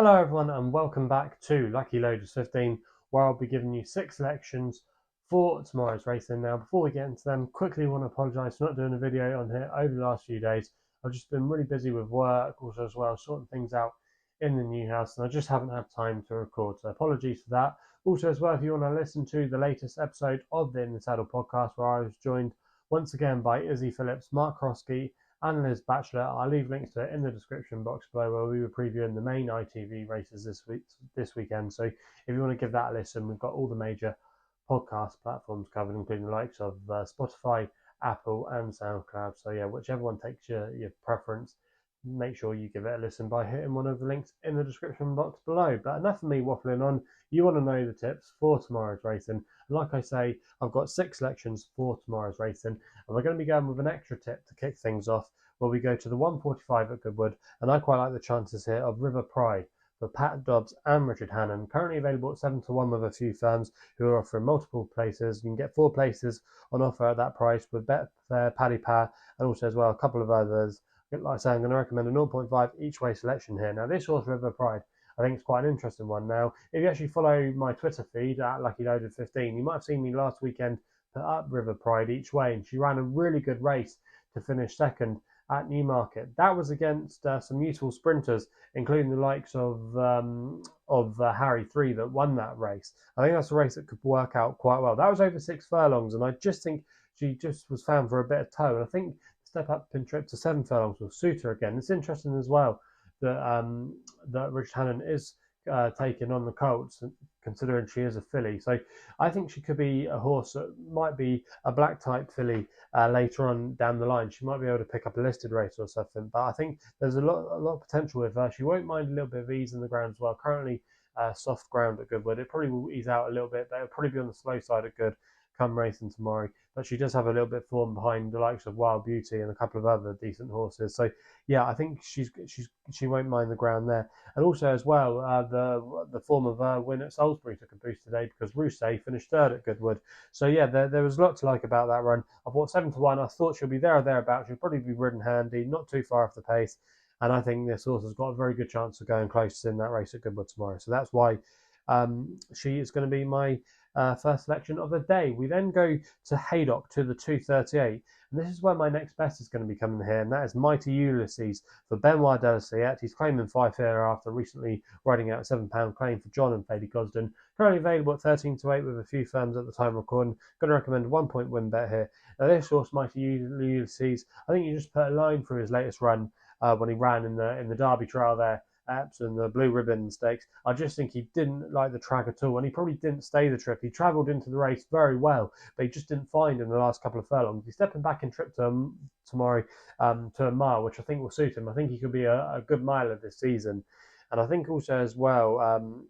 Hello everyone and welcome back to Lucky Loaders 15, where I'll be giving you 6 selections for tomorrow's racing. Now before we get into them, quickly want to apologise for not doing a video on here over the last few days. I've just been really busy with work also as well, sorting things out in the new house, and I just haven't had time to record, so apologies for that. Also as well, if you want to listen to the latest episode of the In the Saddle podcast, where I was joined once again by Izzy Phillips, Mark Krosky and Liz Batchelor. I'll leave links to it in the description box below, where we were previewing the main ITV races this weekend. So if you want to give that a listen, we've got all the major podcast platforms covered, including the likes of Spotify, Apple, and SoundCloud. So yeah, whichever one takes your preference, make sure you give it a listen by hitting one of the links in the description box below. But enough of me waffling on. You want to know the tips for tomorrow's racing, and like I say, I've got 6 selections for tomorrow's racing, and we're going to be going with an extra tip to kick things off, where we go to the 145 at Goodwood, and I quite like the chances here of River Pride for Pat Dobbs and Richard Hannon, currently available at 7-1 with a few firms who are offering multiple places. You can get 4 places on offer at that price with Betfair, Paddy Power, and also as well a couple of others. Like I say, I'm going to recommend a 0.5 each way selection here. Now this horse, River Pride, I think it's quite an interesting one. Now, if you actually follow my Twitter feed at LuckyLoaded15, you might have seen me last weekend put up River Pride each way, and she ran a really good race to finish second at Newmarket. That was against some useful sprinters, including the likes of Harry 3 that won that race. I think that's a race that could work out quite well. That was over 6 furlongs, and I just think she just was found for a bit of toe. And I think step up in trip to 7 furlongs will suit her again. It's interesting as well that Richard Hannon is taking on the Colts, considering she is a filly. So I think she could be a horse that might be a black type filly later on down the line. She might be able to pick up a listed race or something. But I think there's a lot of potential with her. She won't mind a little bit of ease in the ground as well. Currently soft ground at Goodwood. It probably will ease out a little bit, but it'll probably be on the slow side at Good come racing tomorrow. But she does have a little bit of form behind the likes of Wild Beauty and a couple of other decent horses. So yeah, I think she won't mind the ground there. And also as well, the form of her win at Salisbury took a boost today, because Rousset finished third at Goodwood. So yeah, there was a lot to like about that run. I bought 7-1. I thought she'll be there or thereabouts. She'll probably be ridden handy, not too far off the pace. And I think this horse has got a very good chance of going close in that race at Goodwood tomorrow. So that's why she is going to be my first selection of the day. We then go to Haydock to the 238, and this is where my next best is going to be coming here, and that is Mighty Ulysses for Benoit Delaceyette. He's claiming 5 here after recently riding out a £7 claim for John and Fady Gosden. Currently available at 13-8 with a few firms at the time of recording. Going to recommend a 1-point win bet here. Now this horse, Mighty Ulysses, I think you just put a line through his latest run when he ran in the Derby trial there and the Blue Ribbon Stakes. I just think he didn't like the track at all, and he probably didn't stay the trip. He travelled into the race very well, but he just didn't find in the last couple of furlongs. He's stepping back in trip tomorrow to a mile, which I think will suit him. I think he could be a good miler this season, and I think also as well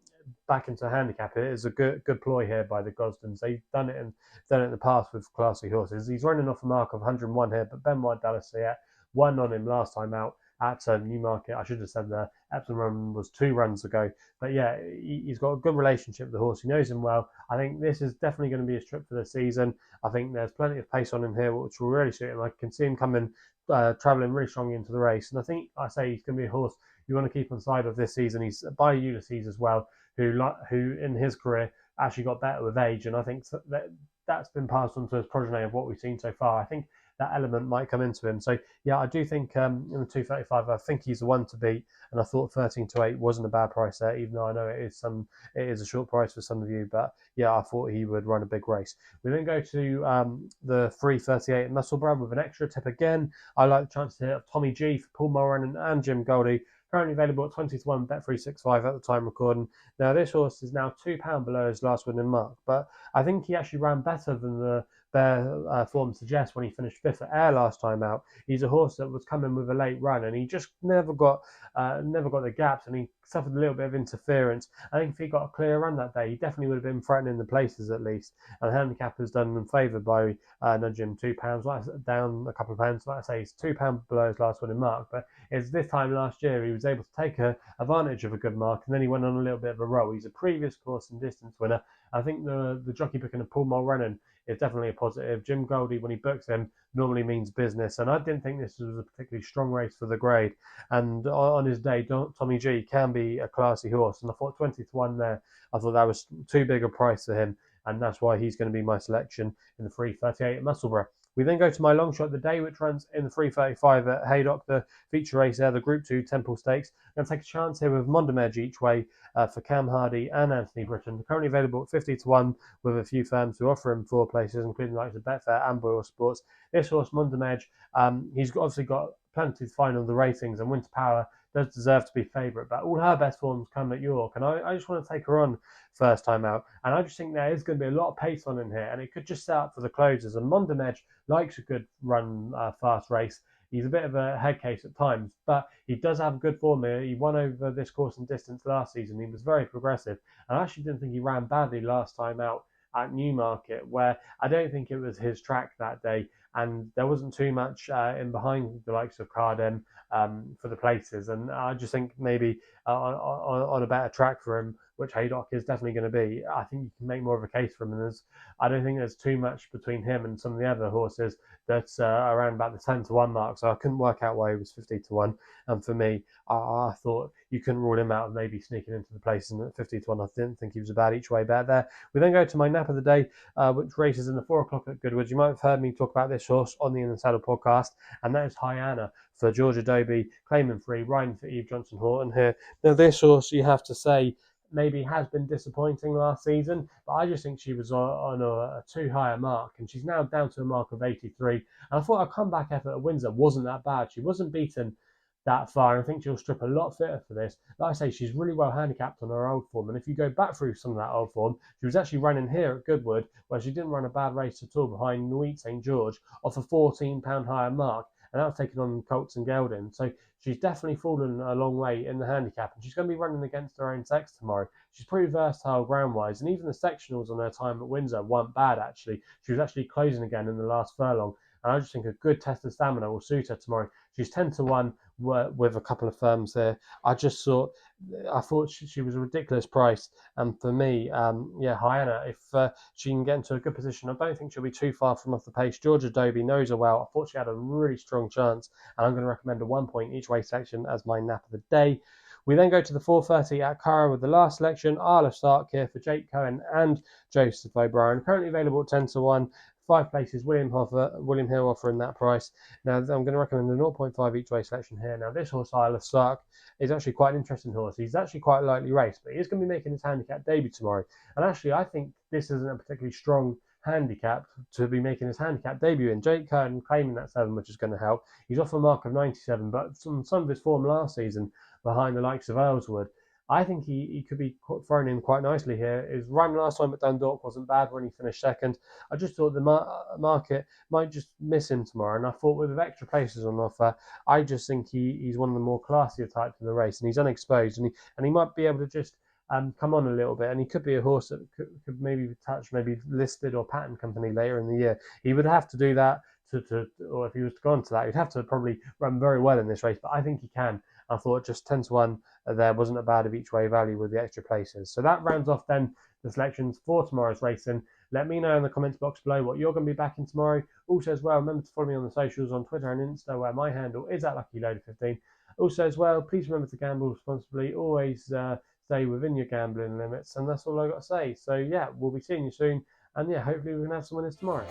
back into handicap, it is a good ploy here by the Gosdens. They've done it in the past with classy horses. He's running off a mark of 101 here, but Benoit Delaceyette won on him last time out at Newmarket. I should have said the Epsom run was 2 runs ago. But yeah, he's got a good relationship with the horse. He knows him well. I think this is definitely going to be a trip for the season. I think there's plenty of pace on him here, which will really suit him. I can see him coming, travelling really strongly into the race. And I think he's going to be a horse you want to keep on side of this season. He's by Ulysses as well, who in his career actually got better with age. And I think that's been passed on to his progeny of what we've seen so far. I think that element might come into him. So yeah, I do think in the 235, I think he's the one to beat, and I thought 13-8 wasn't a bad price there, even though I know it is a short price for some of you. But yeah, I thought he would run a big race. We then go to the 338 at Musselburgh with an extra tip again. I like the chances here of Tommy G for Paul Mulrennan and Jim Goldie. Currently available at 20-1, Bet365 at the time recording. Now this horse is now £2 below his last winning mark, but I think he actually ran better than the bare form suggests when he finished 5th at Ayr last time out. He's a horse that was coming with a late run, and he just never got the gaps, and he suffered a little bit of interference. I think if he got a clear run that day, he definitely would have been threatening the places at least. And the handicap has done him favour by nudging him £2, down a couple of pounds. Like I say, he's £2 below his last winning mark, but it's this time last year he was able to take advantage of a good mark, and then he went on a little bit of a roll. He's a previous course and distance winner. I think the jockey picking of Paul Mulrennan is definitely a positive. Jim Goldie, when he books him, normally means business, and I didn't think this was a particularly strong race for the grade. And on his day, Tommy G can be a classy horse, and I thought 20-1 there. I thought that was too big a price for him, and that's why he's going to be my selection in the 3:38 at Musselburgh. We then go to my long shot of the day, which runs in the 3:35 at Haydock, the feature race there, the Group 2 Temple Stakes. I'm going to take a chance here with Mondammej each way for Cam Hardy and Anthony Britton. Currently available at 50-1 with a few firms who offer him 4 places, including the likes of Betfair and Boylesports. This horse, Mondammej, he's obviously got plenty to find on the ratings, and Winter Power does deserve to be favourite, but all her best forms come at York, and I just want to take her on first time out, and I just think there is going to be a lot of pace on in here, and it could just set up for the closers. And Mondammej likes a good run, fast race. He's a bit of a head case at times, but he does have a good form here. He won over this course and distance last season. He was very progressive, and I actually didn't think he ran badly last time out at Newmarket, where I don't think it was his track that day, and there wasn't too much in behind the likes of Cardem for the places. And I just think maybe on a better track for him, which Haydock is definitely going to be, I think you can make more of a case for him. And I don't think there's too much between him and some of the other horses that's around about the 10-1 mark. So I couldn't work out why he was 50-1. And for me, I thought you couldn't rule him out of maybe sneaking into the place. And at 50-1, I didn't think he was a bad each way bet there. We then go to my nap of the day, which races in the 4 o'clock at Goodwood. You might have heard me talk about this horse on the In the Saddle podcast, and that is Hyanna for George Adobe, claiming free, riding for Eve Johnson Horton here. Now, this horse, you have to say, maybe has been disappointing last season, but I just think she was on a too high a mark, and she's now down to a mark of 83. And I thought her comeback effort at Windsor wasn't that bad. She wasn't beaten that far, and I think she'll strip a lot fitter for this. Like I say, she's really well handicapped on her old form, and if you go back through some of that old form, she was actually running here at Goodwood, where she didn't run a bad race at all behind Nuit St George off a £14 higher mark, and that was taken on Colts and Gelding. So she's definitely fallen a long way in the handicap, and she's going to be running against her own sex tomorrow. She's pretty versatile ground-wise, and even the sectionals on her time at Windsor weren't bad, actually. She was actually closing again in the last furlong, and I just think a good test of stamina will suit her tomorrow. She's 10-1 with a couple of firms there. I thought she was a ridiculous price, and for me, Hyanna, if she can get into a good position, I don't think she'll be too far from off the pace. George Adobe knows her well. I thought she had a really strong chance, and I'm going to recommend a 1 point each way selection as my nap of the day. We then go to the 4:30 at Curragh with the last selection, Isle of Sark here for Jake Cohen and Joseph O'Brien. Currently available at 10-1. 5 places, William Hill offering that price. Now, I'm going to recommend a 0.5 each way selection here. Now, this horse, Isle of Sark, is actually quite an interesting horse. He's actually quite a lightly raced, but he is going to be making his handicap debut tomorrow. And actually, I think this isn't a particularly strong handicap to be making his handicap debut in. Jake Curtin claiming that 7, which is going to help. He's off a mark of 97, but some of his form last season behind the likes of Earlswood, I think he could be thrown in quite nicely here. His run last time at Dundalk wasn't bad when he finished second. I just thought the market might just miss him tomorrow, and I thought with extra places on offer, I just think he's one of the more classier types in the race, and he's unexposed, and he might be able to just come on a little bit, and he could be a horse that could maybe touch maybe listed or patent company later in the year. He would have to do that or if he was to go on to that, he'd have to probably run very well in this race, but I think he can. I thought just 10-1 there wasn't a bad of each way value with the extra places. So that rounds off then the selections for tomorrow's racing. Let me know in the comments box below what you're going to be backing tomorrow. Also as well, remember to follow me on the socials on Twitter and Insta, where my handle is @LuckyLoader15. Also as well, please remember to gamble responsibly. Always stay within your gambling limits, and that's all I got to say. So yeah, we'll be seeing you soon, and yeah, hopefully we can have some winners tomorrow.